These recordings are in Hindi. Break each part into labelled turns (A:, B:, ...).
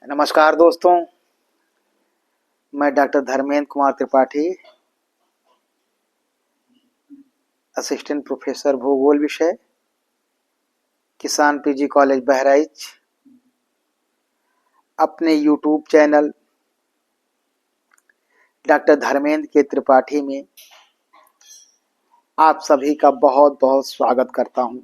A: नमस्कार दोस्तों, मैं doctor Dharmendra Kumar Tripathi, assistant professor भूगोल विषय, किसान पीजी कॉलेज बहराइच, अपने यूट्यूब चैनल डॉक्टर धर्मेंद्र के त्रिपाठी में आप सभी का बहुत बहुत स्वागत करता हूं।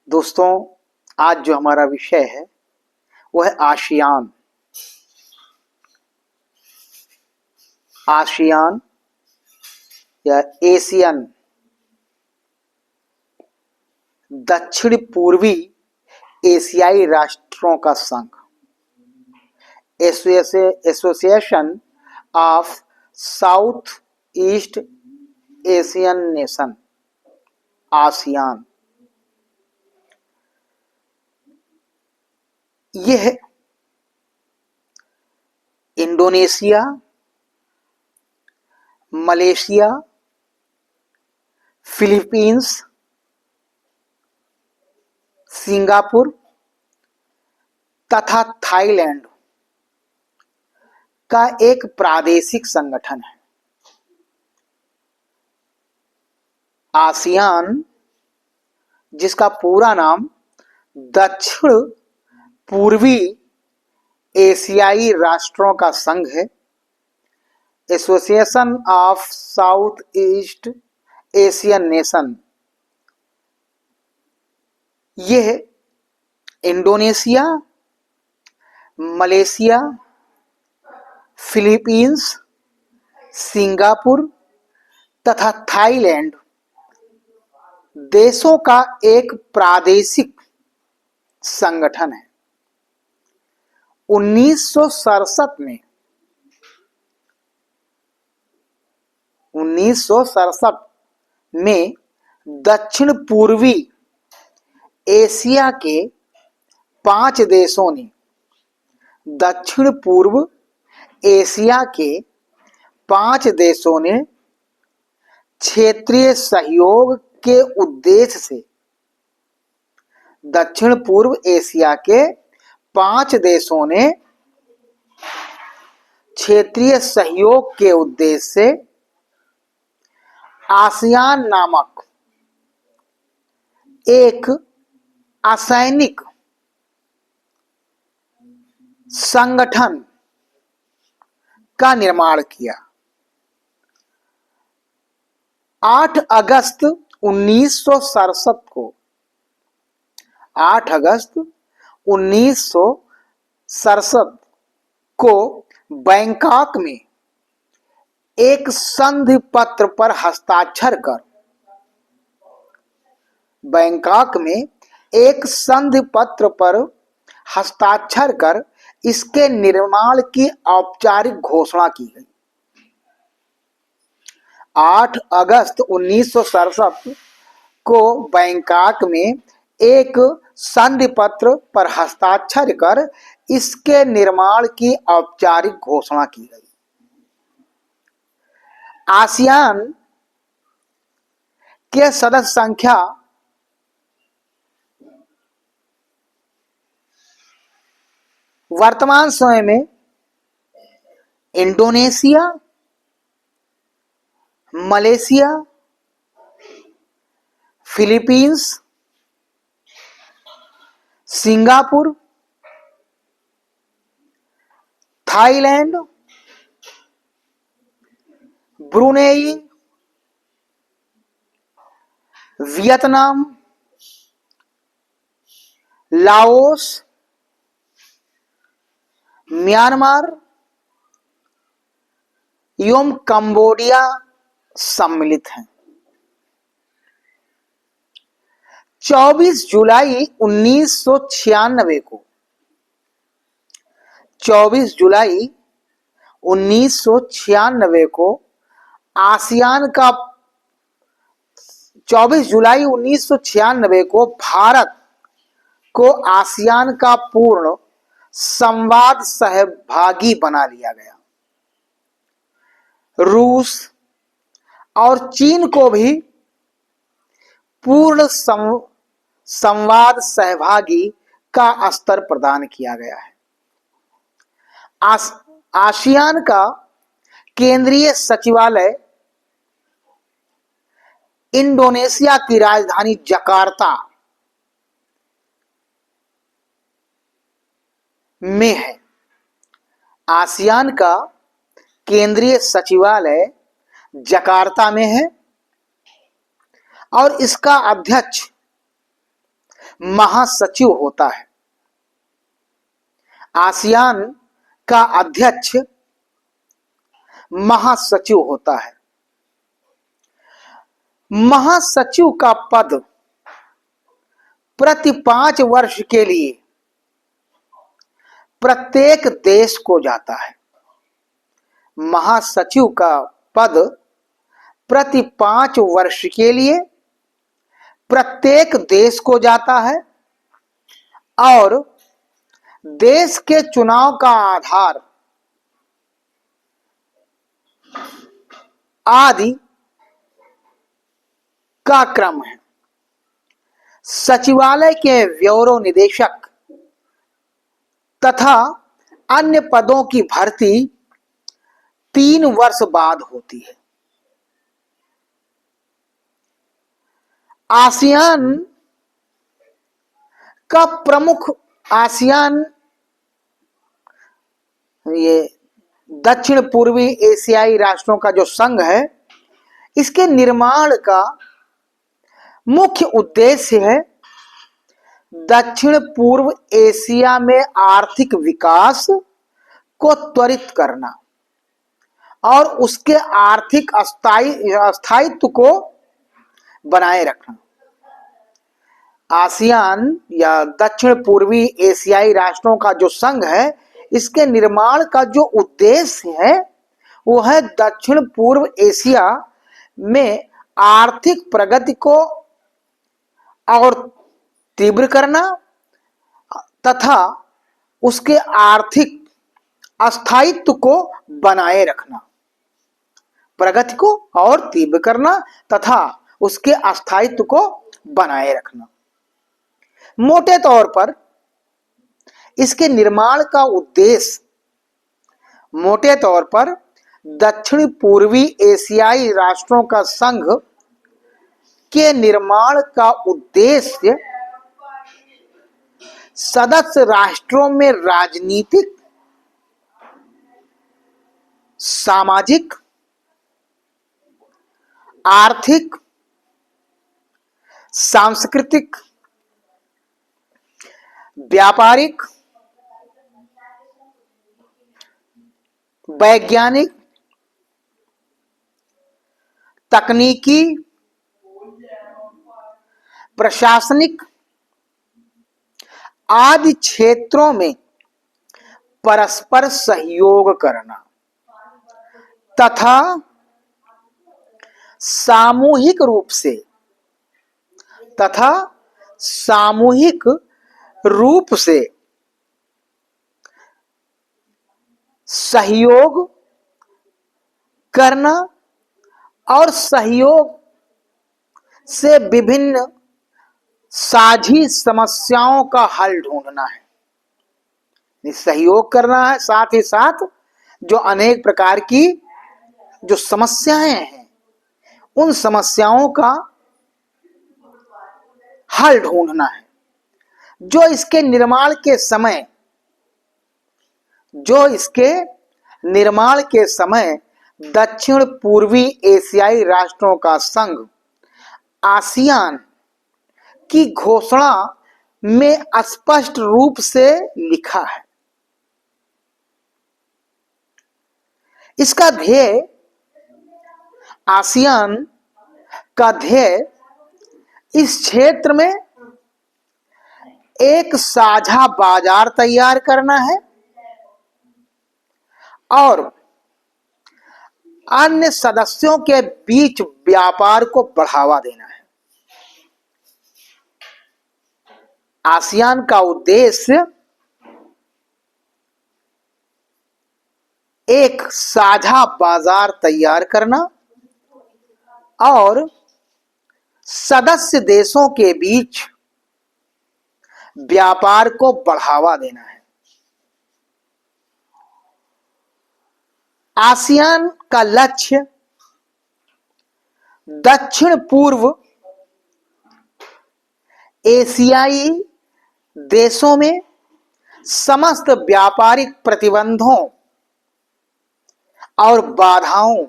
A: दोस्तों, आज जो हमारा विषय है वो है आसियान। आसियान या एशियन दक्षिण पूर्वी एशियाई राष्ट्रों का संघ, association of south east Asian nation, ASEAN. यह इंडोनेशिया, मलेशिया, फिलीपींस, सिंगापुर तथा थाईलैंड का एक प्रादेशिक संगठन है। आसियान, जिसका पूरा नाम दक्षिण पूर्वी एशियाई राष्ट्रों का संघ है, association of south east Asian nation, यह इंडोनेशिया, मलेशिया, फिलीपींस, सिंगापुर तथा थाईलैंड देशों का एक प्रादेशिक संगठन है। 1967 में दक्षिण पूर्वी एशिया के 5 देशों ने, दक्षिण पूर्व एशिया के 5 देशों ने क्षेत्रीय सहयोग के उद्देश्य से, दक्षिण पूर्व एशिया के 5 देशों ने क्षेत्रीय सहयोग के उद्देश्य से आसियान नामक एक असैनिक संगठन का निर्माण किया। 8 अगस्त 1967 को 8 अगस्त 1967 को बैंकॉक में एक संधि पत्र पर हस्ताक्षर कर, बैंकॉक में एक संधि पत्र पर हस्ताक्षर कर इसके निर्माण की औपचारिक घोषणा की गई। 8 अगस्त 1967 को बैंकॉक में एक संधि पत्र पर हस्ताक्षर कर इसके निर्माण की औपचारिक घोषणा की गई। आसियान के सदस्य संख्या वर्तमान समय में Indonesia, Malaysia, Philippines, Singapore, Thailand, Brunei, Vietnam, Laos, Myanmar एवं कंबोडिया सम्मिलित हैं। 24 जुलाई 1996 को 24 जुलाई 1996 को आसियान का 24 जुलाई 1996 को भारत को आसियान का पूर्ण संवाद सहभागी बना लिया गया। रूस और चीन को भी पूर्ण संवाद सहभागी का स्तर प्रदान किया गया है। आसियान का केंद्रीय सचिवालय इंडोनेशिया की राजधानी जकार्ता में है। आसियान का केंद्रीय सचिवालय जकार्ता में है और इसका अध्यक्ष महासचिव होता है। आसियान का अध्यक्ष महासचिव होता है। महासचिव का पद प्रति 5 वर्ष के लिए प्रत्येक देश को जाता है। महासचिव का पद प्रति 5 वर्ष के लिए प्रत्येक देश को जाता है और देश के चुनाव का आधार आदि का क्रम है। सचिवालय के ब्यूरो निदेशक तथा अन्य पदों की भर्ती 3 वर्ष बाद होती है। आसियान का प्रमुख आसियान ये दक्षिण पूर्वी एशियाई राष्ट्रों का जो संघ है, इसके निर्माण का मुख्य उद्देश्य है दक्षिण पूर्व एशिया में आर्थिक विकास को त्वरित करना और उसके आर्थिक स्थायित्व को बनाए रखना। आसियान या दक्षिण पूर्वी एशियाई राष्ट्रों का जो संघ है, इसके निर्माण का जो उद्देश्य है वो है दक्षिण पूर्व एशिया में आर्थिक प्रगति को और तीव्र करना तथा उसके आर्थिक अस्थायित्व को बनाए रखना। प्रगति को और तीव्र करना तथा उसके अस्थायित्व को बनाए रखना। मोटे तौर पर इसके निर्माण का उद्देश्य मोटे तौर पर दक्षिण पूर्वी एशियाई राष्ट्रों का संघ के निर्माण का उद्देश्य सदस्य राष्ट्रों में राजनीतिक, सामाजिक, आर्थिक, सांस्कृतिक, व्यापारिक, वैज्ञानिक, तकनीकी, प्रशासनिक आदि क्षेत्रों में परस्पर सहयोग करना तथा सामूहिक रूप से सहयोग करना और सहयोग से विभिन्न साझी समस्याओं का हल ढूंढना है। सहयोग करना है, साथ ही साथ जो अनेक प्रकार की जो समस्याएं हैं उन समस्याओं का हल ढूंढना है। जो इसके निर्माण के समय दक्षिण पूर्वी एशियाई राष्ट्रों का संघ आसियान की घोषणा में स्पष्ट रूप से लिखा है। इसका ध्येय, आसियान का ध्येय इस क्षेत्र में एक साझा बाजार तैयार करना है और अन्य सदस्यों के बीच व्यापार को बढ़ावा देना है। आसियान का उद्देश्य एक साझा बाजार तैयार करना और सदस्य देशों के बीच व्यापार को बढ़ावा देना है। आसियान का लक्ष्य दक्षिण पूर्व एशियाई देशों में समस्त व्यापारिक प्रतिबंधों और बाधाओं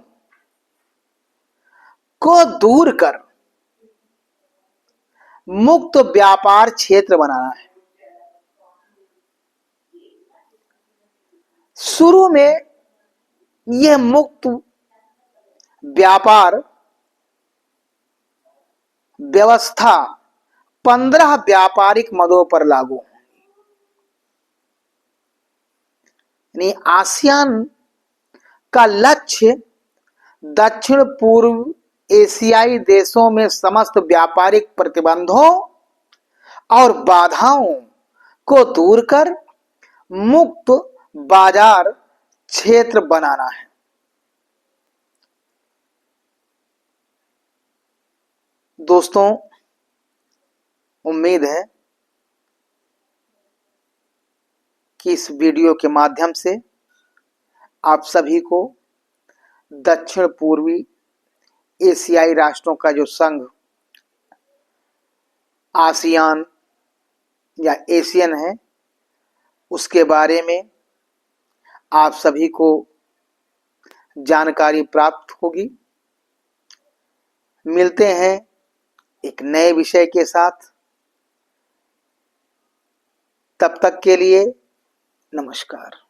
A: को दूर कर मुक्त व्यापार क्षेत्र बनाना है। शुरू में यह मुक्त व्यापार व्यवस्था 15 व्यापारिक मदों पर लागू होगी। यानी आसियान का लक्ष्य दक्षिण पूर्व एशियाई देशों में समस्त व्यापारिक प्रतिबंधों और बाधाओं को दूर कर मुक्त बाजार क्षेत्र बनाना है। दोस्तों, उम्मीद है कि इस वीडियो के माध्यम से आप सभी को दक्षिण पूर्वी एशियाई राष्ट्रों का जो संघ आसियान या एशियन है उसके बारे में आप सभी को जानकारी प्राप्त होगी। मिलते हैं एक नए विषय के साथ। तब तक के लिए नमस्कार।